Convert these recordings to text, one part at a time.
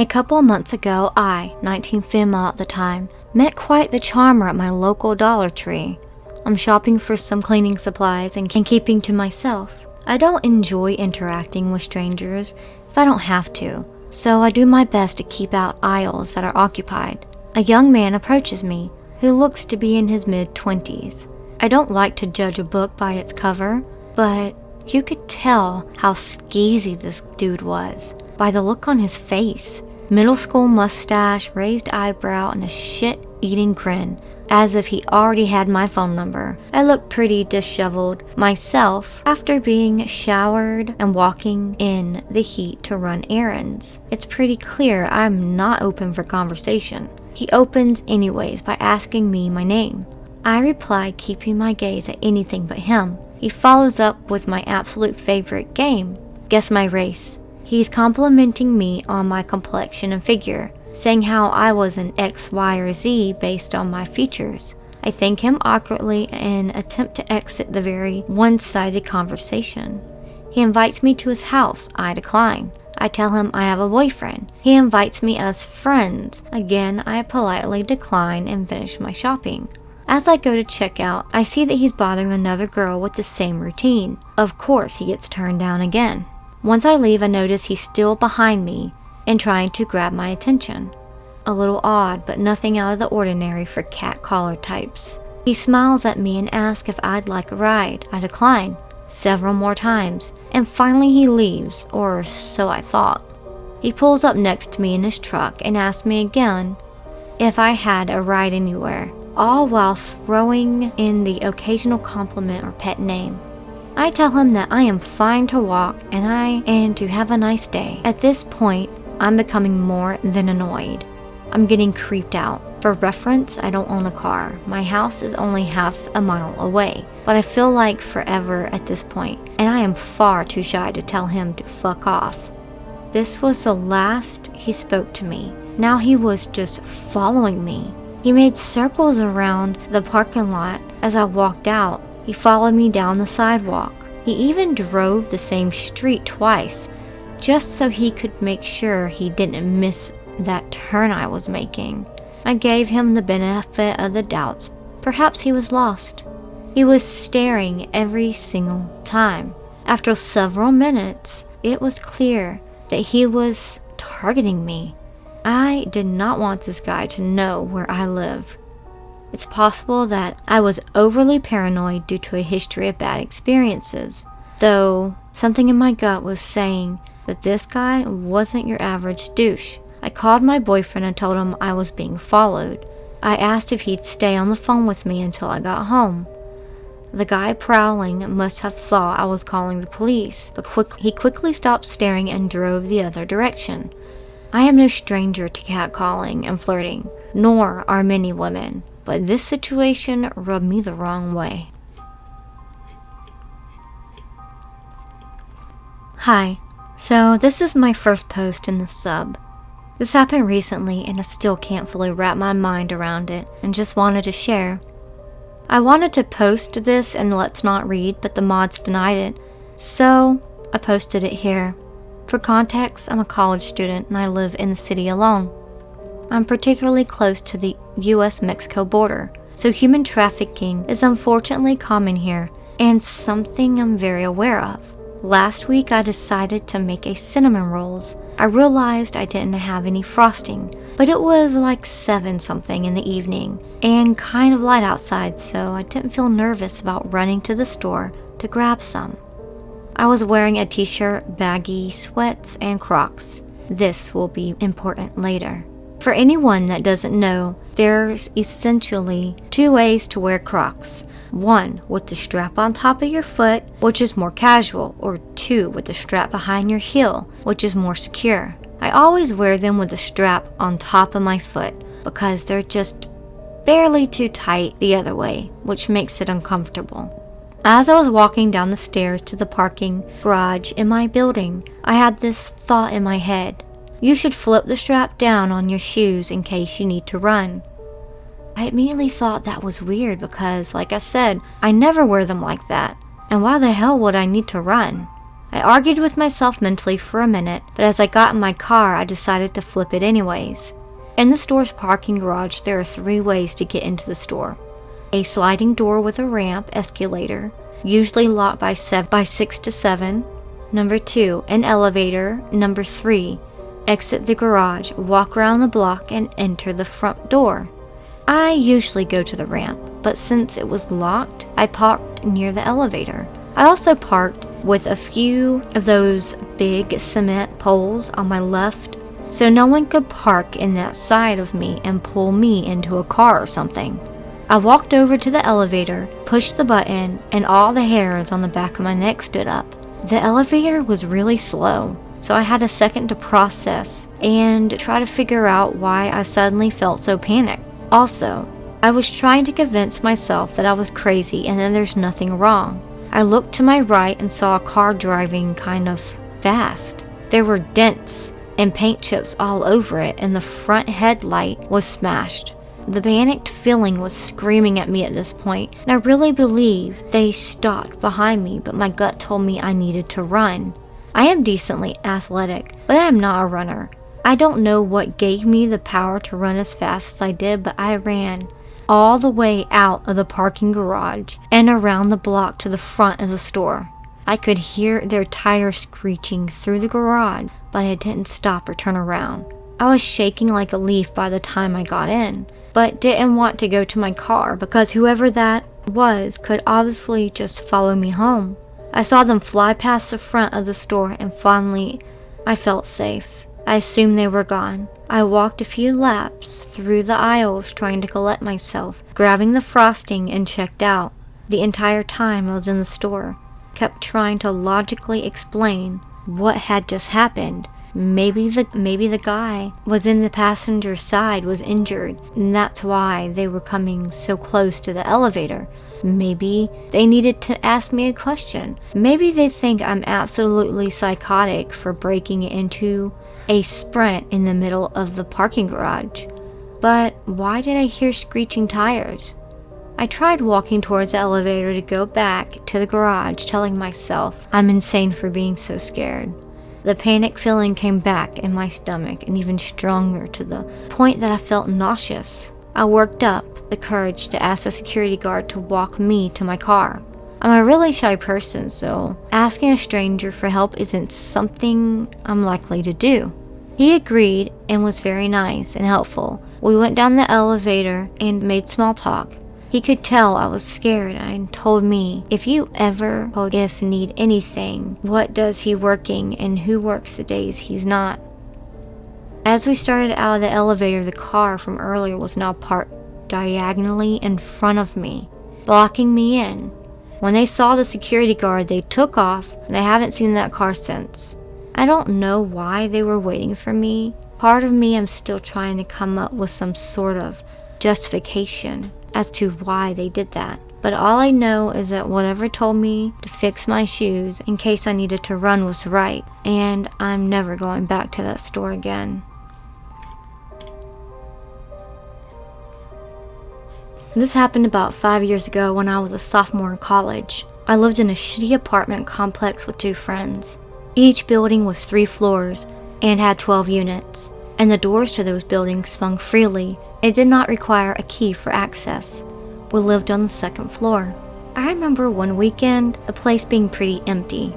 A couple months ago, I, 19 female at the time, met quite the charmer at my local Dollar Tree. I'm shopping for some cleaning supplies and keeping to myself. I don't enjoy interacting with strangers if I don't have to, so I do my best to keep out aisles that are occupied. A young man approaches me, who looks to be in his mid-20s. I don't like to judge a book by its cover, but you could tell how skeezy this dude was by the look on his face. Middle school mustache, raised eyebrow, and a shit-eating grin, as if he already had my phone number. I look pretty disheveled myself after being showered and walking in the heat to run errands. It's pretty clear I'm not open for conversation. He opens anyways by asking me my name. I reply, keeping my gaze at anything but him. He follows up with my absolute favorite game, guess my race. He's complimenting me on my complexion and figure, saying how I was an X, Y, or Z based on my features. I thank him awkwardly and attempt to exit the very one-sided conversation. He invites me to his house. I decline. I tell him I have a boyfriend. He invites me as friends. Again, I politely decline and finish my shopping. As I go to check out, I see that he's bothering another girl with the same routine. Of course, he gets turned down again. Once I leave, I notice he's still behind me and trying to grab my attention. A little odd, but nothing out of the ordinary for catcaller types. He smiles at me and asks if I'd like a ride. I decline several more times, and finally he leaves, or so I thought. He pulls up next to me in his truck and asks me again if I had a ride anywhere, all while throwing in the occasional compliment or pet name. I tell him that I am fine to walk and to have a nice day. At this point, I'm becoming more than annoyed. I'm getting creeped out. For reference, I don't own a car. My house is only half a mile away, but I feel like forever at this point, and I am far too shy to tell him to fuck off. This was the last he spoke to me. Now he was just following me. He made circles around the parking lot as I walked out. He followed me down the sidewalk. He even drove the same street twice, just so he could make sure he didn't miss that turn I was making. I gave him the benefit of the doubts. Perhaps he was lost. He was staring every single time. After several minutes, it was clear that he was targeting me. I did not want this guy to know where I live. It's possible that I was overly paranoid due to a history of bad experiences, though something in my gut was saying that this guy wasn't your average douche. I called my boyfriend and told him I was being followed. I asked if he'd stay on the phone with me until I got home. The guy prowling must have thought I was calling the police, but he quickly stopped staring and drove the other direction. I am no stranger to catcalling and flirting, nor are many women, but this situation rubbed me the wrong way. Hi, so this is my first post in the sub. This happened recently and I still can't fully wrap my mind around it and just wanted to share. I wanted to post this in Let's Not Read, but the mods denied it, so I posted it here. For context, I'm a college student and I live in the city alone. I'm particularly close to the US-Mexico border, so human trafficking is unfortunately common here and something I'm very aware of. Last week I decided to make a cinnamon rolls. I realized I didn't have any frosting, but it was like 7 something in the evening and kind of light outside, so I didn't feel nervous about running to the store to grab some. I was wearing a t-shirt, baggy sweats, and Crocs. This will be important later. For anyone that doesn't know, there's essentially 2 ways to wear Crocs. 1 with the strap on top of your foot, which is more casual, or 2 with the strap behind your heel, which is more secure. I always wear them with the strap on top of my foot because they're just barely too tight the other way, which makes it uncomfortable. As I was walking down the stairs to the parking garage in my building, I had this thought in my head. You should flip the strap down on your shoes in case you need to run. I immediately thought that was weird because, like I said, I never wear them like that. And why the hell would I need to run? I argued with myself mentally for a minute, but as I got in my car, I decided to flip it anyways. In the store's parking garage, there are 3 ways to get into the store. A sliding door with a ramp escalator, usually locked by 6 to 7. Number 2, an elevator. Number 3, exit the garage, walk around the block, and enter the front door. I usually go to the ramp, but since it was locked, I parked near the elevator. I also parked with a few of those big cement poles on my left, so no one could park in that side of me and pull me into a car or something. I walked over to the elevator, pushed the button, and all the hairs on the back of my neck stood up. The elevator was really slow, so I had a second to process and try to figure out why I suddenly felt so panicked. Also, I was trying to convince myself that I was crazy and that there's nothing wrong. I looked to my right and saw a car driving kind of fast. There were dents and paint chips all over it, and the front headlight was smashed. The panicked feeling was screaming at me at this point, and I really believe they stopped behind me, but my gut told me I needed to run. I am decently athletic, but I am not a runner. I don't know what gave me the power to run as fast as I did, but I ran all the way out of the parking garage and around the block to the front of the store. I could hear their tires screeching through the garage, but I didn't stop or turn around. I was shaking like a leaf by the time I got in, but didn't want to go to my car because whoever that was could obviously just follow me home. I saw them fly past the front of the store, and finally I felt safe. I assumed they were gone. I walked a few laps through the aisles trying to collect myself, grabbing the frosting, and checked out. The entire time I was in the store, kept trying to logically explain what had just happened. Maybe the guy was in the passenger side was injured, and that's why they were coming so close to the elevator. Maybe they needed to ask me a question. Maybe they think I'm absolutely psychotic for breaking into a sprint in the middle of the parking garage. But why did I hear screeching tires? I tried walking towards the elevator to go back to the garage, telling myself I'm insane for being so scared. The panic feeling came back in my stomach, and even stronger, to the point that I felt nauseous. I worked up the courage to ask a security guard to walk me to my car. I'm a really shy person, so asking a stranger for help isn't something I'm likely to do. He agreed and was very nice and helpful. We went down the elevator and made small talk. He could tell I was scared and told me, if you ever need anything, what does he working and who works the days he's not. As we started out of the elevator, the car from earlier was now parked diagonally in front of me, blocking me in. When they saw the security guard, they took off, and I haven't seen that car since. I don't know why they were waiting for me. Part of me, I'm still trying to come up with some sort of justification as to why they did that. But all I know is that whatever told me to fix my shoes in case I needed to run was right, and I'm never going back to that store again. This happened about 5 years ago when I was a sophomore in college. I lived in a shitty apartment complex with 2 friends. Each building was 3 floors and had 12 units, and the doors to those buildings swung freely. It did not require a key for access. We lived on the 2nd floor. I remember one weekend, the place being pretty empty.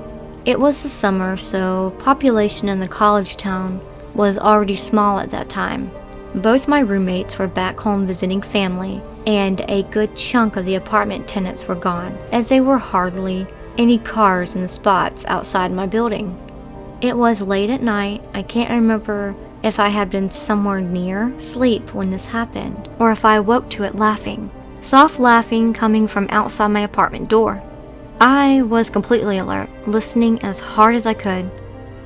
It was the summer, so population in the college town was already small at that time. Both my roommates were back home visiting family, and a good chunk of the apartment tenants were gone, as there were hardly any cars in the spots outside my building. It was late at night. I can't remember if I had been somewhere near sleep when this happened, or if I awoke to it laughing. Soft laughing coming from outside my apartment door. I was completely alert, listening as hard as I could.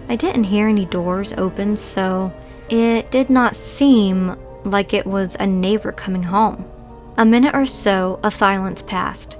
I didn't hear any doors open, so it did not seem like it was a neighbor coming home. A minute or so of silence passed,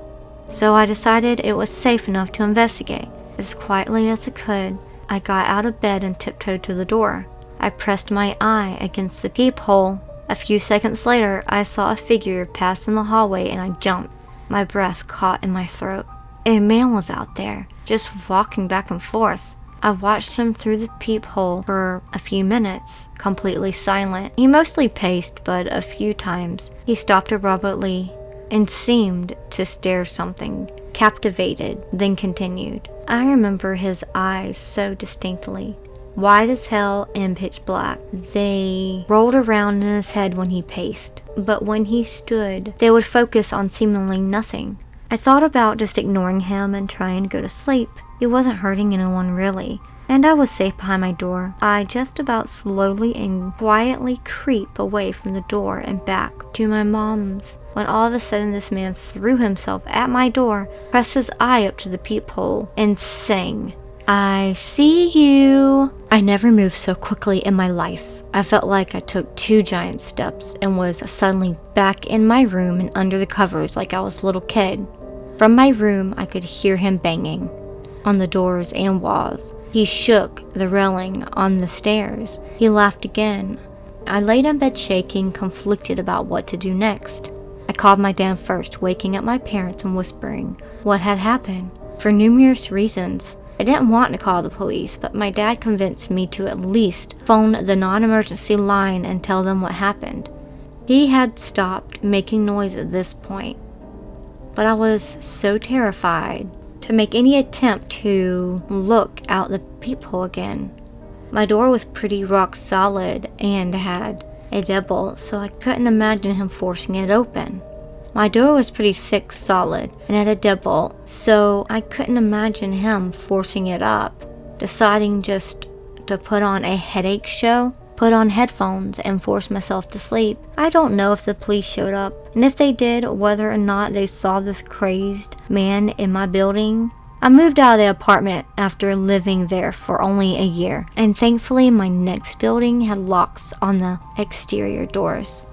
so I decided it was safe enough to investigate. As quietly as I could, I got out of bed and tiptoed to the door. I pressed my eye against the peephole. A few seconds later, I saw a figure pass in the hallway and I jumped. My breath caught in my throat. A man was out there, just walking back and forth. I watched him through the peephole for a few minutes, completely silent. He mostly paced, but a few times he stopped abruptly and seemed to stare something, captivated, then continued. I remember his eyes so distinctly, wide as hell and pitch black. They rolled around in his head when he paced, but when he stood, they would focus on seemingly nothing. I thought about just ignoring him and trying to go to sleep. He wasn't hurting anyone really, and I was safe behind my door. I just about slowly and quietly creep away from the door and back to my mom's, when all of a sudden this man threw himself at my door, pressed his eye up to the peephole, and sang, "I see you." I never moved so quickly in my life. I felt like I took 2 giant steps and was suddenly back in my room and under the covers like I was a little kid. From my room, I could hear him banging on the doors and walls. He shook the railing on the stairs. He laughed again. I laid in bed shaking, conflicted about what to do next. I called my dad first, waking up my parents and whispering what had happened. For numerous reasons, I didn't want to call the police, but my dad convinced me to at least phone the non-emergency line and tell them what happened. He had stopped making noise at this point, but I was so terrified to make any attempt to look out the peephole again. My door was pretty rock solid and had a deadbolt, so I couldn't imagine him forcing it open. My door was pretty thick, solid, and had a deadbolt, so I couldn't imagine him forcing it up, deciding just to put on a headache show, put on headphones, and force myself to sleep. I don't know if the police showed up, and if they did, whether or not they saw this crazed man in my building. I moved out of the apartment after living there for only a year, and thankfully my next building had locks on the exterior doors.